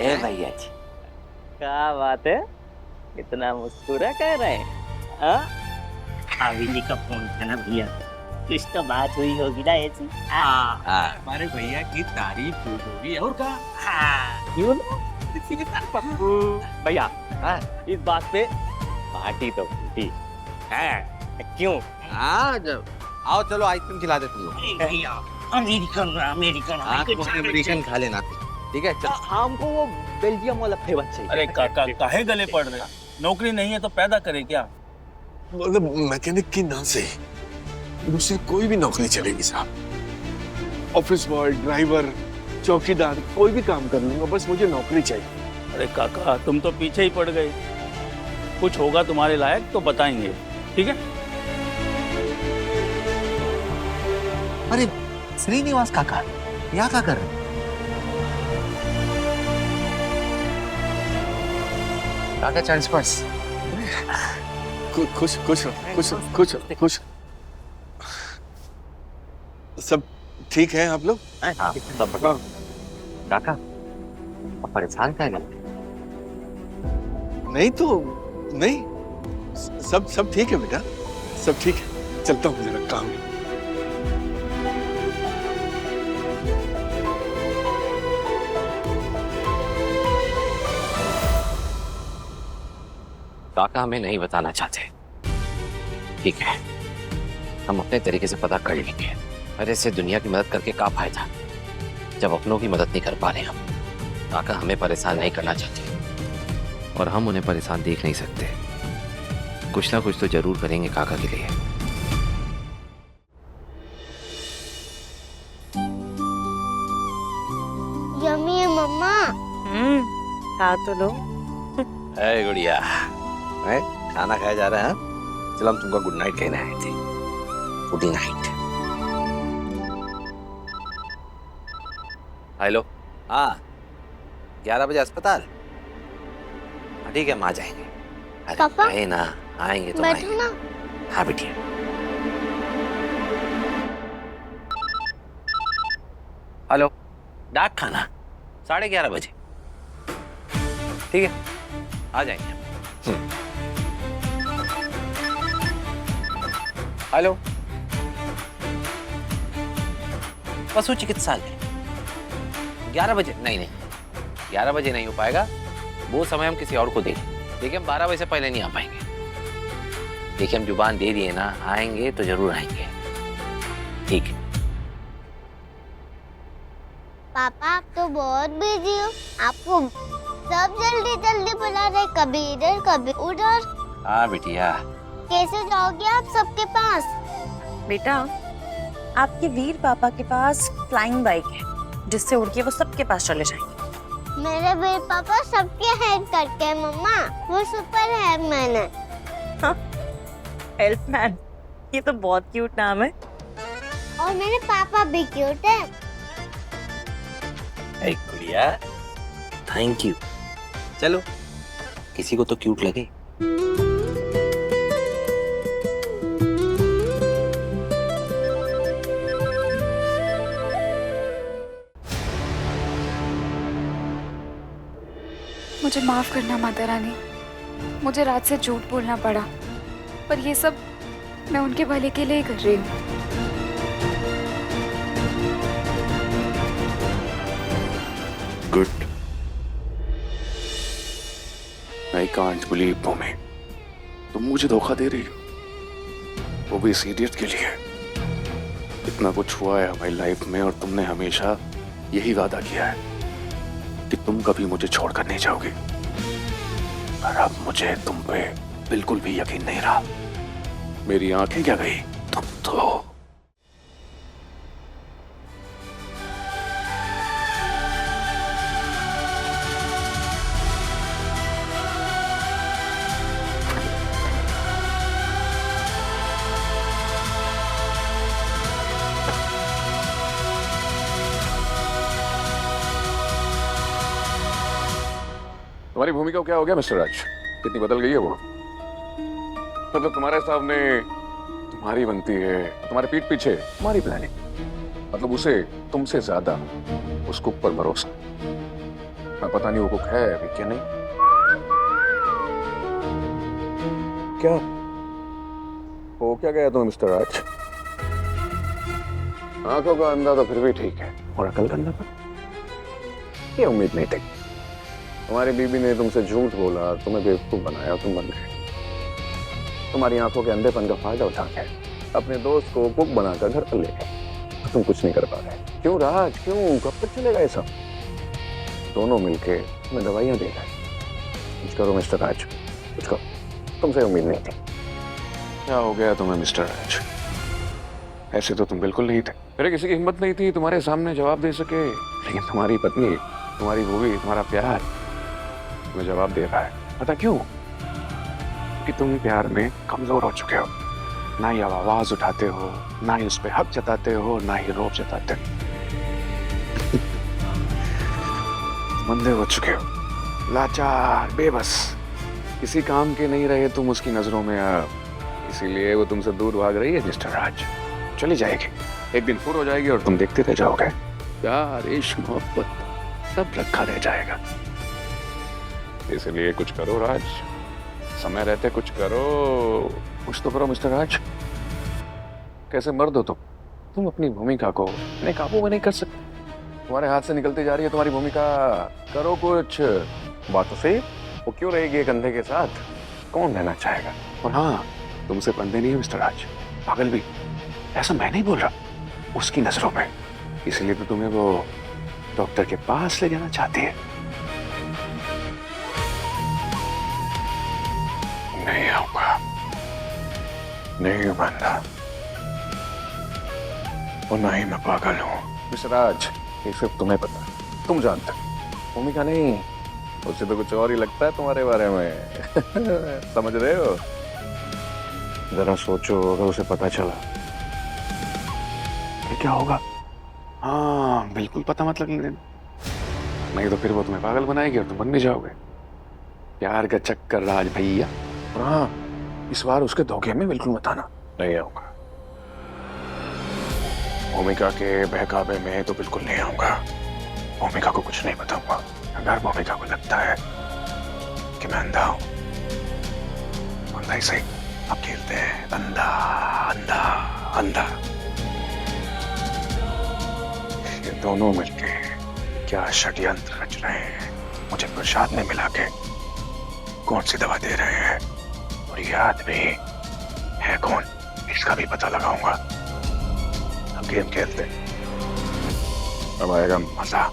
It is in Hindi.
ए भैया जी, क्या बात है, इतना मुस्कुरा कर रहे हैं? भाभी जी का फोन था ना भैया, कुछ तो बात हुई होगी ना ऐसी। हमारे भैया की तारीफ हुई होगी और क्या। क्यों ना? पप्पू भैया, इस बात पे पार्टी तो फूटी है, क्यों? हाँ, जब आओ चलो आइसक्रीम खिला दे तुम लोग। भैया अमेरिकन अमेरिकन खा लेना, ठीक है? चल। हमको वो बेल्जियम वाला फ्लेवर चाहिए। अरे काका काहे गले पड़ रहे, नौकरी नहीं है तो पैदा करे क्या? मतलब मैकेनिक की ना से दूसरी कोई भी नौकरी चलेगी साहब। ऑफिस बॉय, ड्राइवर, चौकीदार, कोई भी काम कर लूंगा, बस मुझे नौकरी चाहिए। अरे काका तुम तो पीछे ही पड़ गए, कुछ होगा तुम्हारे लायक तो बताएंगे, ठीक है? अरे श्रीनिवास काका, यहाँ क्या कर रहे हैं? काका चार्ज पर्स। खुश खुश खुश खुश खुश। सब ठीक है आप लोग? हाँ, सब बढ़िया। काका अब परेशान क्या है? नहीं तो नहीं, सब ठीक है बेटा, सब ठीक है। चलता हूँ, जरा काम है। काका हमें नहीं बताना चाहते, ठीक है, हम अपने तरीके से पता कर लेंगे। अरे इससे दुनिया की मदद करके क्या फायदा जब अपनों की मदद नहीं कर पा रहे हम। काका हमें परेशान नहीं करना चाहते और हम उन्हें परेशान देख नहीं सकते। कुछ ना कुछ तो जरूर करेंगे काका के लिए। यम्मी है मम्मा। खा तो लो। अरे गुड़िया, खाना खाया जा रहा है? चलो हम तुमको गुड नाइट कहने आए थे। Good night. हेलो, हाँ 11 बजे अस्पताल। ठीक है, हम आ जाएंगे। अरे पापा? नहीं ना, आएंगे तो बैठो आएंगे। ना। हाँ बिटिया। हेलो, डाक खाना 11:30 बजे। ठीक है, आ जाएंगे हम। हेलो, पशु चिकित्सालय 11 बजे? नहीं, 11 बजे नहीं हो पाएगा, वो समय हम किसी और को दे देंगे। देखिए हम 12 बजे से पहले नहीं आ पाएंगे। देखिए हम जुबान दे दिए ना, आएंगे तो जरूर आएंगे, ठीक है? पापा आप तो बहुत बिजी हो, आपको सब जल्दी जल्दी बुला रहे, कभी इधर कभी उधर। हाँ बिटिया। कैसे जाओगे आप सबके पास? बेटा, आपके वीर पापा के पास फ्लाइंग बाइक है, जिससे उड़ के वो सबके पास चले जाएंगे। मेरे वीर पापा सबके हेल्प करते हैं मम्मा, वो सुपर हेल्पमैन है। हेल्पमैन, ये तो बहुत क्यूट नाम है। और मेरे पापा भी क्यूट है। अरे गुड़िया, थैंक यू। चलो, किसी को तो क्यूट लगे। मुझे माफ करना माता रानी, मुझे रात से झूठ बोलना पड़ा, पर ये सब मैं उनके भले के लिए ही कर रही हूँ। गुड। आई कांट बिलीव भूमि, तुम मुझे धोखा दे रही हो, वो भी इस इडियट के लिए। इतना कुछ हुआ है हमारी लाइफ में और तुमने हमेशा यही वादा किया है कि तुम कभी मुझे छोड़कर नहीं जाओगी, पर अब मुझे तुम पे बिल्कुल भी यकीन नहीं रहा। मेरी आंखें क्या गई, तुम तो तुम्हारी भूमिका को क्या हो गया मिस्टर राज? कितनी बदल गई है वो? मतलब तुम्हारे सामने तुम्हारी बनती है, तुम्हारे पीठ पीछे तुम्हारी प्लानिंग, मतलब उसे तुमसे ज्यादा उसके ऊपर भरोसा। हाँ, पता नहीं वो कुक है अभी क्या नहीं। क्या हो क्या गया तुम्हें मिस्टर राज? आंखों का अंधा तो फिर भी ठीक है, और अकल का अंधा पर ये उम्मीद नहीं थी। तुम्हारी बीबी ने तुमसे झूठ बोला, तुम्हें बेवकूफ बनाया, तुम बन गए। तुम्हारी आंखों के अंधेपन का फायदा उठा के अपने दोस्त को कुक बनाकर घर पर ले गए। तुम कुछ नहीं कर पा रहे। क्यों राज, क्यों? कब तक चलेगा ये सब? दोनों मिलके तुम्हें दवाइयां दे रहे। कुछ करो मिस्टर राज, कुछ करो। तुमसे उम्मीद नहीं थी। क्या हो गया तुम्हें मिस्टर राज? ऐसे तो तुम बिल्कुल नहीं थे। मेरे किसी की हिम्मत नहीं थी तुम्हारे सामने जवाब दे सके, लेकिन तुम्हारी पत्नी, तुम्हारी भूमि, तुम्हारा प्यार तुम्हें जवाब दे रहा है। पता क्यों? कि तुम प्यार में कमजोर हो चुके हो। ना ही अब आवाज उठाते हो, ना ही उस पर हक जताते हो, ना ही रोब जताते हो। मंदे हो चुके हो, लाचार, बेबस, किसी काम के नहीं रहे तुम उसकी नजरों में अब। इसीलिए वो तुमसे दूर भाग रही है मिस्टर राज। चली जाएगी, एक दिन पूरा हो जाएगी और तुम देखते रह जाओगे। प्यार, इश्क, मोहब्बत सब रखा रह जाएगा। इसलिए कुछ करो राज, समय रहते कुछ करो। कुछ तो करो मिस्टर राज। कैसे मर्द हो तुम अपनी भूमिका को अपने काबू में नहीं कर सकते। तुम्हारे हाथ से निकलती जा रही है तुम्हारी भूमिका। करो कुछ। बात तो सही, वो क्यों रहेगी एक अंधे के साथ? कौन रहना चाहेगा? और हाँ, तुमसे पंदे नहीं है मिस्टर राज, पागल भी। ऐसा मैं नहीं बोल रहा, उसकी नजरों में। इसलिए तो तुम्हें वो डॉक्टर के पास ले जाना चाहती है। नहीं आऊंगा, नहीं मानना, और ना ही मैं पागल हूं मिस्टर राज। ये सिर्फ तुम्हें पता है, तुम जानते हो। भूमिका नहीं, उसे तो कुछ और ही लगता है तुम्हारे बारे में। समझ रहे हो? जरा सोचो, अगर उसे पता चला फिर क्या होगा? हाँ, बिल्कुल पता मत लगने देना, नहीं तो फिर वो तुम्हें पागल बनाएगी और तुम बन भी जाओगे। प्यार का चक्कर राज भैया। और हाँ, इस बार उसके धोखे में बिल्कुल मत आना। नहीं आऊंगा, भूमिका के बहकावे में तो बिल्कुल नहीं आऊंगा। भूमिका को कुछ नहीं बताऊंगा। अगर भूमिका को लगता है कि मैं अंधा हूं, अंधा ही सही, अब खेलते हैं अंधा अंधा अंधा। ये दोनों मिलके क्या षड्यंत्र रच रहे हैं, मुझे प्रसाद में मिला के कौन सी दवा दे रहे हैं, और ये आदमी है कौन, इसका भी पता लगाऊंगा। अब गेम खेलते हैं, अब आएगा मजा।